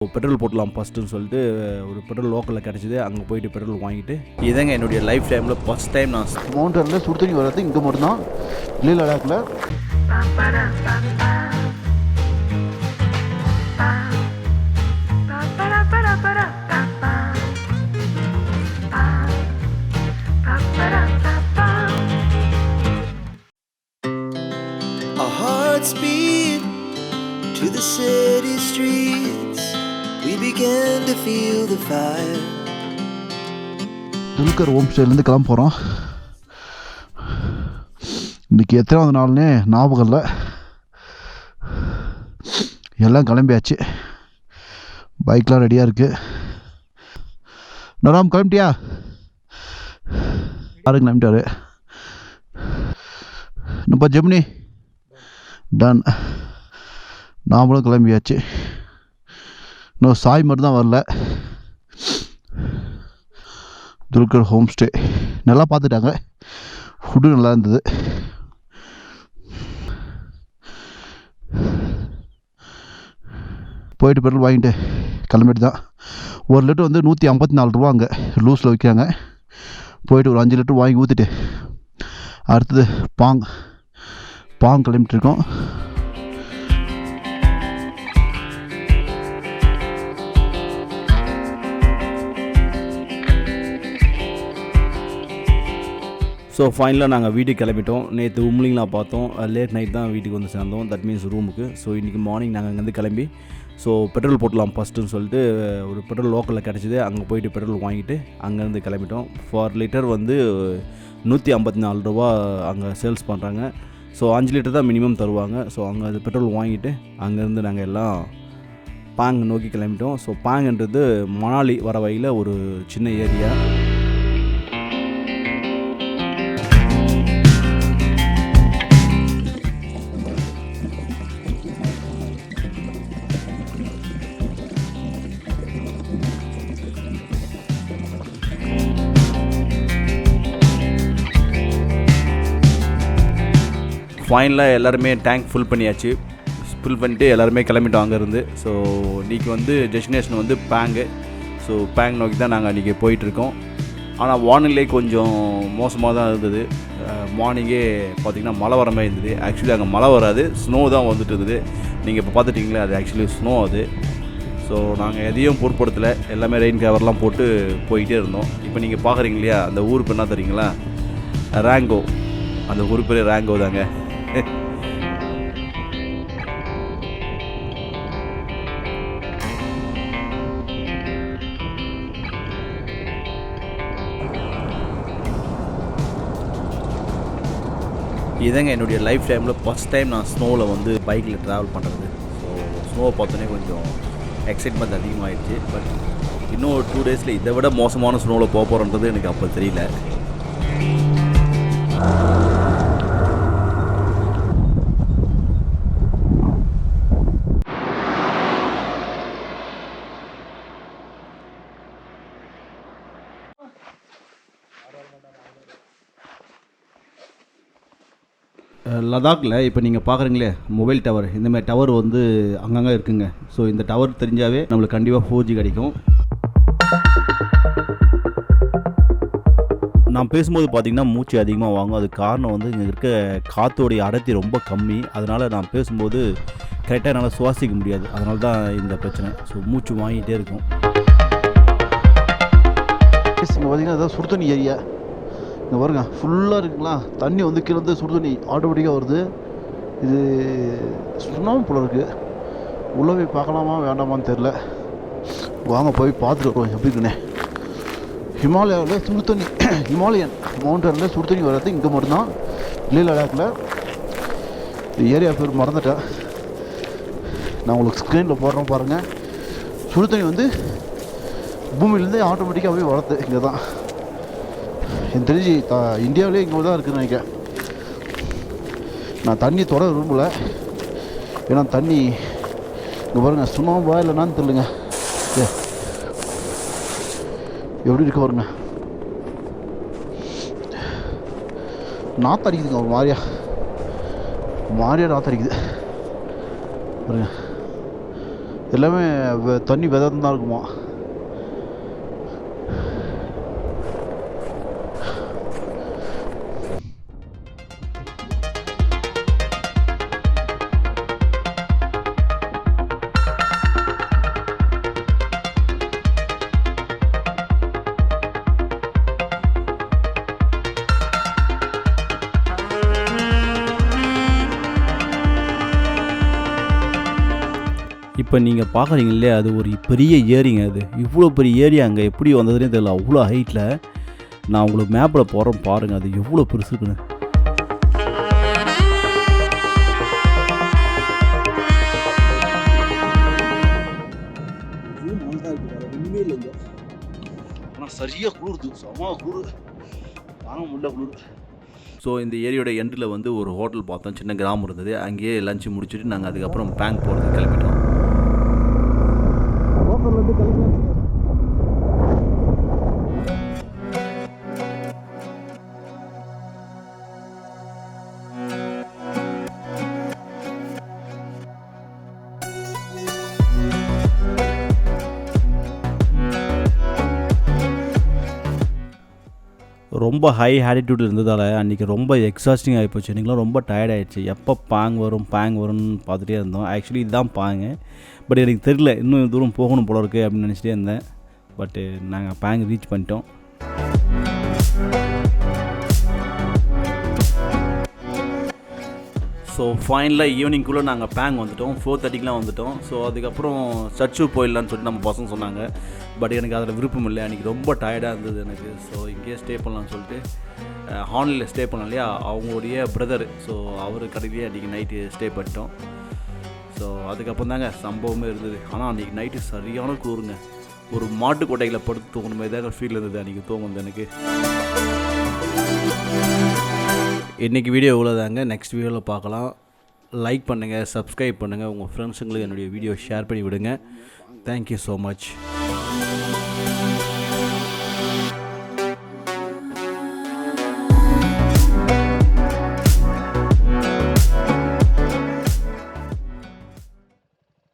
Petrol போடலாம் ஃபஸ்ட்டுன்னு சொல்லிட்டு ஒரு பெட்ரோல் லோக்கலில் கிடச்சிது. அங்கே போயிட்டு பெட்ரோல் வாங்கிட்டு இதாங்க என்னுடைய லைஃப் டைமில் ஃபஸ்ட் டைம் நான் மவுண்டனில் சுடு தண்ணி வர்றது இங்கே மட்டும்தான். லே லடாக்கில் Our hearts beat to the city streets. We began to feel the fire. Dulquer home ஸ்டேலேருந்து கிளம்ப போகிறோம். இன்றைக்கி எத்தனாவது நாள்னே ஞாபகம் இல்லை. எல்லாம் கிளம்பியாச்சு. பைக்லாம் ரெடியாக இருக்குது. நராம் கிளம்பிட்டியா? யாரும் கிளம்பிட்டாரு. நம்ம ஜெமினி டன். நாமளும் கிளம்பியாச்சு. இன்னும் சாய் மட்டும் தான் வரல. துல்கர் ஹோம் ஸ்டே நல்லா பார்த்துட்டாங்க. ஃபுட்டு நல்லா இருந்தது. போயிட்டு பெட்ரோல் வாங்கிட்டு கிளம்பிட்டு தான். ஒரு லிட்டர் வந்து 154 ரூபா அங்கே லூஸில் விற்கிறாங்க. போயிட்டு ஒரு 5 லிட்டர் வாங்கி ஊற்றிட்டு அடுத்தது பாங் கிளம்பிட்டுருக்கோம். ஸோ ஃபைனலாக நாங்கள் வீட்டுக்கு கிளம்பிட்டோம். நேற்று உம்லிங்லாம் பார்த்தோம். லேட் நைட் தான் வீட்டுக்கு வந்து சேர்ந்தோம். தட் மீன்ஸ் ரூமுக்கு. ஸோ இன்றைக்கி மார்னிங் நாங்கள் அங்கேருந்து கிளம்பி ஸோ பெட்ரோல் போடலாம் ஃபஸ்ட்டுன்னு சொல்லிட்டு ஒரு பெட்ரோல் லோக்கலில் கிடச்சிது. அங்கே போயிட்டு பெட்ரோல் வாங்கிட்டு அங்கேருந்து கிளம்பிட்டோம். ஃபார் லிட்டர் வந்து 154 ரூபா அங்கே சேல்ஸ் பண்ணுறாங்க. ஸோ 5 லிட்டர் தான் மினிமம் தருவாங்க. ஸோ அங்கே அது பெட்ரோல் வாங்கிட்டு அங்கேருந்து நாங்கள் எல்லாம் பாங் நோக்கி கிளம்பிட்டோம். ஸோ பாங்ன்றது மணாலி வர வழியில் ஒரு சின்ன ஏரியா. ஃபைனலாக எல்லாருமே டேங்க் ஃபுல் பண்ணியாச்சு. ஃபுல் பண்ணிட்டு எல்லாருமே கிளம்பிட்டோம் அங்கேருந்து. ஸோ இன்றைக்கி வந்து டெஸ்டினேஷன் வந்து பேங்கு. ஸோ பேங் நோக்கி தான் நாங்கள் இன்றைக்கி போயிட்டுருக்கோம். ஆனால் வானிலை கொஞ்சம் மோசமாக தான் இருந்தது. மார்னிங்கே பார்த்திங்கன்னா மழை வர மாதிரி இருந்தது. ஆக்சுவலி அங்கே மழை வராது, ஸ்னோ தான் வந்துட்டு இருந்தது. நீங்கள் இப்போ பார்த்துட்டிங்களே, அது ஆக்சுவலி ஸ்னோ அது. ஸோ நாங்கள் எதையும் பொருட்படுத்தலை. எல்லாமே ரெயின் கவர்லாம் போட்டு போயிட்டே இருந்தோம். இப்போ நீங்கள் பார்க்குறீங்க இல்லையா, அந்த ஊர் பேர் என்ன தெரியுங்களா? ரேங்கோ. அந்த ஊர் பேர் ரேங்கோ தாங்க. இதாங்க என்னுடைய லைஃப் டைமில் ஃபஸ்ட் டைம் நான் ஸ்னோவில் வந்து பைக்கில் ட்ராவல் பண்ணுறது. ஸோ ஸ்னோவை பார்த்தோன்னே கொஞ்சம் எக்ஸைட்மெண்ட் அதிகமாகிடுச்சு. பட் இன்னும் 2 டேஸில் இதை விட மோசமான ஸ்னோவில் போக போகிறோன்றது எனக்கு அப்போ தெரியல. லடாக்கில் இப்போ நீங்கள் பார்க்குறீங்களே மொபைல் டவர், இந்தமாதிரி டவர் வந்து அங்கங்கே இருக்குங்க. ஸோ இந்த டவர் தெரிஞ்சாவே நம்மளுக்கு கண்டிப்பாக 4G கிடைக்கும். நான் பேசும்போது பார்த்திங்கன்னா மூச்சு அதிகமாக வாங்கும். அது காரணம் வந்து இங்கே இருக்க காற்றோடைய அடர்த்தி ரொம்ப கம்மி. அதனால் நான் பேசும்போது கரெக்டாக என்னால் சுவாசிக்க முடியாது. அதனால தான் இந்த பிரச்சனை. ஸோ மூச்சு வாங்கிட்டே இருக்கும். இங்கே பார்த்தீங்கன்னா அதான் சுடு தண்ணி ஏரியா. இங்கே பாருங்க, ஃபுல்லாக இருக்குங்களா, தண்ணி வந்து கீழே வந்து சுடு தண்ணி ஆட்டோமேட்டிக்காக வருது. இது சுண்ணாம்பு போல இருக்குது. உள்ளே போய் பார்க்கலாமா வேண்டாமான்னு தெரில. வாங்க போய் பார்த்துட்டு வருவோம் எப்படி இருக்குண்ணே. ஹிமாலயாவில் சுடு தண்ணி, ஹிமாலயன் மவுண்டனில் சுடு தண்ணி வர்றது இங்கே மட்டும்தான். லே லடாக்கில். இந்த ஏரியா பேர் மறந்துட்டேன். நான் உங்களுக்கு ஸ்க்ரீனில் போடுறேன் பாருங்கள். சுடு தண்ணி வந்து பூமியிலேருந்து ஆட்டோமேட்டிக்காக போய் வளர்த்து இங்கே தான். எனக்கு தெரிஞ்சு இந்தியாவிலே இங்கே தான் இருக்குதுன்னு நினைக்கிறேன். நான் தண்ணி தொட விரும்பலை. ஏன்னா தண்ணி இங்கே பாருங்கள், சுண்ணாம்பா இல்லைனான்னு தெரியலுங்க. எப்படி இருக்க பாருங்க. நாற்றடிக்குதுங்க ஒரு மாதிரியா நாற்றடிக்குது பாருங்க. எல்லாமே தண்ணி விதம் தான் இருக்குமா. இப்போ நீங்கள் பார்க்குறீங்க இல்லையா, அது ஒரு பெரிய ஏரிங்க. அது இவ்வளோ பெரிய ஏரியா அங்கே எப்படி வந்ததுனே தெரியல. அவ்வளோ ஹைட்டில் நான் உங்களுக்கு மேப்பில் போகிறேன் பாருங்கள், அது எவ்வளோ பெருசு இருக்குன்னு. ஆனால் சரியாக குளிருது, செம குளிர், தாங்க முடியல குளிர். ஸோ இந்த ஏரியோட எண்டில் வந்து ஒரு ஹோட்டல் பார்த்தோம், சின்ன கிராமம் இருந்தது. அங்கேயே லஞ்சு முடிச்சுட்டு நாங்கள் அதுக்கப்புறம் பேங்க் போகிறதுக்கு கிளம்பிட்டோம். ரொம்ப ஹை ஆட்டிடியூட் இருந்ததால் அன்றைக்கி ரொம்ப எக்ஸாஸ்டிங் ஆகிப்போச்சு. இன்றைக்கெலாம் ரொம்ப டயர்ட் ஆகிடுச்சு. எப்போ பேங் வரும்னு பார்த்துட்டே இருந்தோம். ஆக்சுவலி இதுதான் பாங்க, பட் எனக்கு தெரியல, இன்னும் தூரம் போகணும் போல இருக்குது அப்படின்னு நினச்சிட்டே இருந்தேன். பட்டு நாங்கள் பேங் ரீச் பண்ணிட்டோம். ஸோ ஃபைனலாக ஈவினிங்குள்ளே நாங்கள் பேங் வந்துவிட்டோம். 4:30க்குலாம் வந்துவிட்டோம். ஸோ அதுக்கப்புறம் சர்ச்சு போயிடலான்னு சொல்லிட்டு நம்ம பசங்க சொன்னாங்க. பட் எனக்கு அதில் விருப்பம் இல்லை, அன்றைக்கி ரொம்ப டயர்டாக இருந்தது எனக்கு. ஸோ இங்கேயே ஸ்டே பண்ணலான்னு சொல்லிட்டு ஹானில் ஸ்டே பண்ணோம் இல்லையா, அவங்களுடைய பிரதர். ஸோ அவர் கடையிலேயே அன்றைக்கி நைட்டு ஸ்டே பண்ணிட்டோம். ஸோ அதுக்கப்புறம் தாங்க சம்பவமே இருந்தது. ஆனால் அன்றைக்கி நைட்டு சரியான கூறுங்க, ஒரு மாட்டு கொட்டையில் படுத்து தூங்கணும் மாதிரி தாங்க ஃபீல் இருந்தது அன்றைக்கி தூங்குனது எனக்கு. இன்றைக்கி வீடியோ இவ்வளோதாங்க. நெக்ஸ்ட் வீடியோவில் பார்க்கலாம். லைக் பண்ணுங்கள், சப்ஸ்கிரைப் பண்ணுங்கள், உங்கள் ஃப்ரெண்ட்ஸுங்களுக்கு என்னுடைய வீடியோ ஷேர் பண்ணி விடுங்க. Thank you so much.